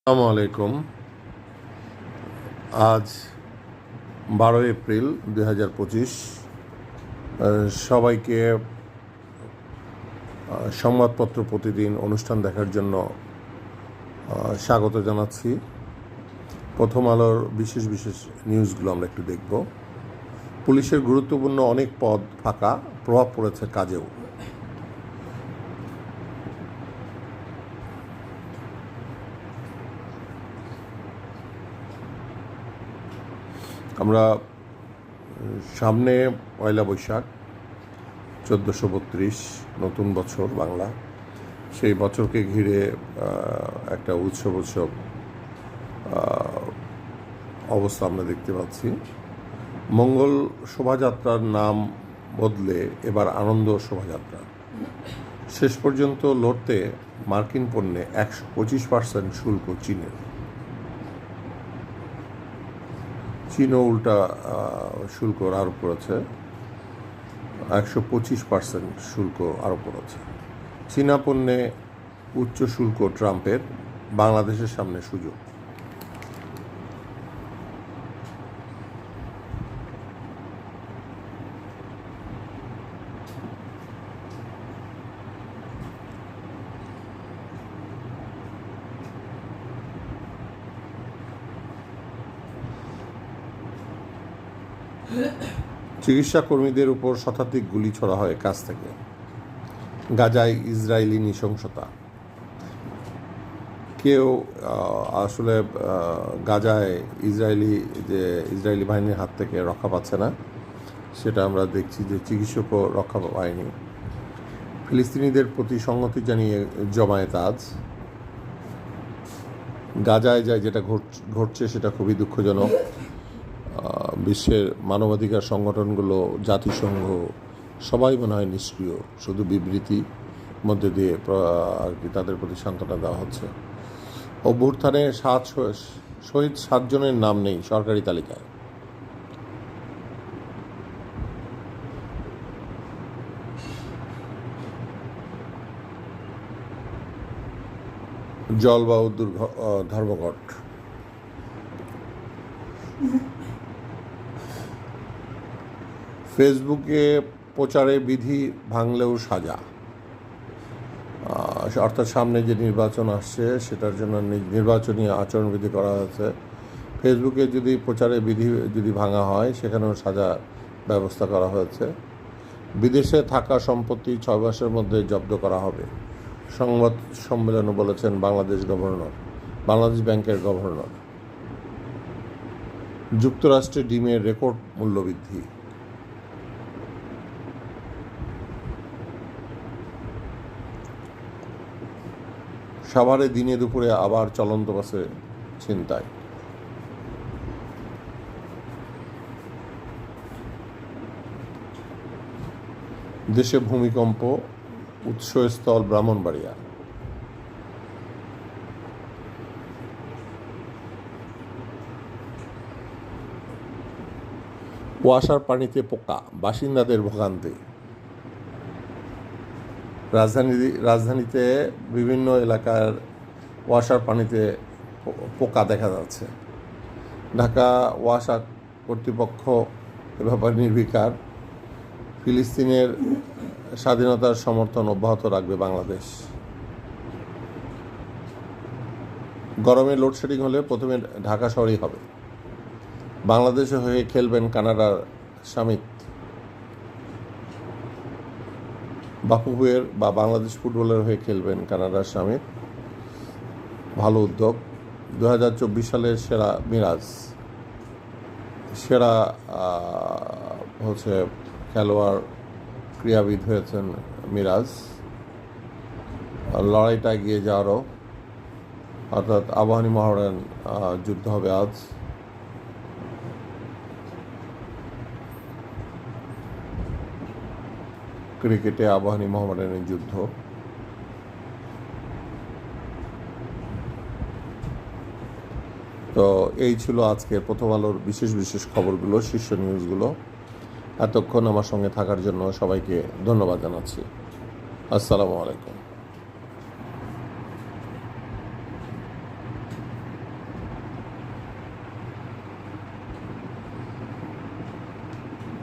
আসসালামু আলাইকুম। আজ 12 এপ্রিল 2025। সবাইকে সংবাদপত্র প্রতিদিন অনুষ্ঠান দেখার জন্য স্বাগত জানাচ্ছি। প্রথম আলোর বিশেষ বিশেষ নিউজগুলো আমরা একটু দেখব। পুলিশের গুরুত্বপূর্ণ অনেক পদ ফাঁকা, প্রভাব পড়েছে কাজেও। আমরা সামনে পয়লা বৈশাখ 1432 নতুন বছর বাংলা, সেই বছরকে ঘিরে একটা উৎসব অবস্থা আমরা দেখতে পাচ্ছি। মঙ্গল শোভাযাত্রার নাম বদলে এবার আনন্দ শোভাযাত্রা। শেষ পর্যন্ত লড়তে মার্কিন পণ্যে 125% শুল্ক চীনের। চীনও উল্টা শুল্ক আরোপ করেছে, 125% শুল্ক আরোপ করেছে। চীনা পণ্যে উচ্চ শুল্ক ট্রাম্পের, বাংলাদেশের সামনে সুযোগ। চিকিৎসা কর্মীদের উপর শতাধিক গুলি ছোড়া হয় কাছ থেকে। গাজায় ইসরায়েলি নৃশংসতা। কেউ আসলে গাজায় ইসরায়েলি বাহিনীর হাত থেকে রক্ষা পাচ্ছে না, সেটা আমরা দেখছি যে চিকিৎসকও রক্ষা পায়নি। ফিলিস্তিনিদের প্রতি সংহতি জানিয়ে জমায়েত আজ। গাজায় যেটা ঘটছে সেটা খুবই দুঃখজনক। বিশ্বের মানবাধিকার সংগঠনগুলো, জাতিসংঘ, সবাই মনে হয় নিষ্ক্রিয়, শুধু বিবৃতি মধ্যে দিয়ে আর কি তাদের প্রতি সান্ত্বনা দেওয়া হচ্ছে। অভ্যুত্থানে শহীদ 7 জনের নাম নেই সরকারি তালিকায়। জলবায়ুর ধর্মঘট। ফেসবুকে প্রচারে বিধি ভাঙলেও সাজা, অর্থাৎ সামনে যে নির্বাচন আসছে সেটার জন্য নির্বাচনী আচরণবিধি করা হয়েছে। ফেসবুকে যদি প্রচারে বিধি যদি ভাঙা হয় সেখানেও সাজা ব্যবস্থা করা হয়েছে। বিদেশে থাকা সম্পত্তি 6 মাসের মধ্যে জব্দ করা হবে, সংবাদ সম্মেলনে বলেছেন বাংলাদেশ ব্যাংকের গভর্নর। যুক্তরাষ্ট্রে ডিমের রেকর্ড মূল্যবৃদ্ধি। সাভারে দিনে দুপুরে আবার চলন্ত বাসে ছিনতাই। দেশে ভূমিকম্প, উৎসস্থল ব্রাহ্মণবাড়িয়া। কুয়াশার পানিতে পোকা, বাসিন্দাদের ভোগান্তি। রাজধানীতে বিভিন্ন এলাকার ওয়াসার পানিতে পোকা দেখা যাচ্ছে। ঢাকা ওয়াসা কর্তৃপক্ষ এ ব্যাপারে নির্বিকার। ফিলিস্তিনের স্বাধীনতার সমর্থন অব্যাহত রাখবে বাংলাদেশ। গরমে লোডশেডিং হলে প্রথমে ঢাকা শহরেই হবে। বাংলাদেশে হয়ে খেলবেন কানাডার শামিত। বাফুফের বা বাংলাদেশ ফুটবলের হয়ে খেলবেন কানাডার শামিত। ভালো উদ্যোগ। 2024 সালের সেরা খেলোয়াড় ক্রীড়াবিদ হয়েছেন মিরাজ। লড়াইটা এগিয়ে যাওয়ারও, অর্থাৎ আবাহনী মোহামেডান যুদ্ধ হবে আজ। ক্রিকেটে আবাহনী মোহামেডানের যুদ্ধ। তো এই ছিল আজকের প্রথম আলোর বিশেষ বিশেষ খবরগুলো, শীর্ষ নিউজগুলো। এতক্ষণ আমার সঙ্গে থাকার জন্য সবাইকে ধন্যবাদ জানাচ্ছি। আসসালামু আলাইকুম।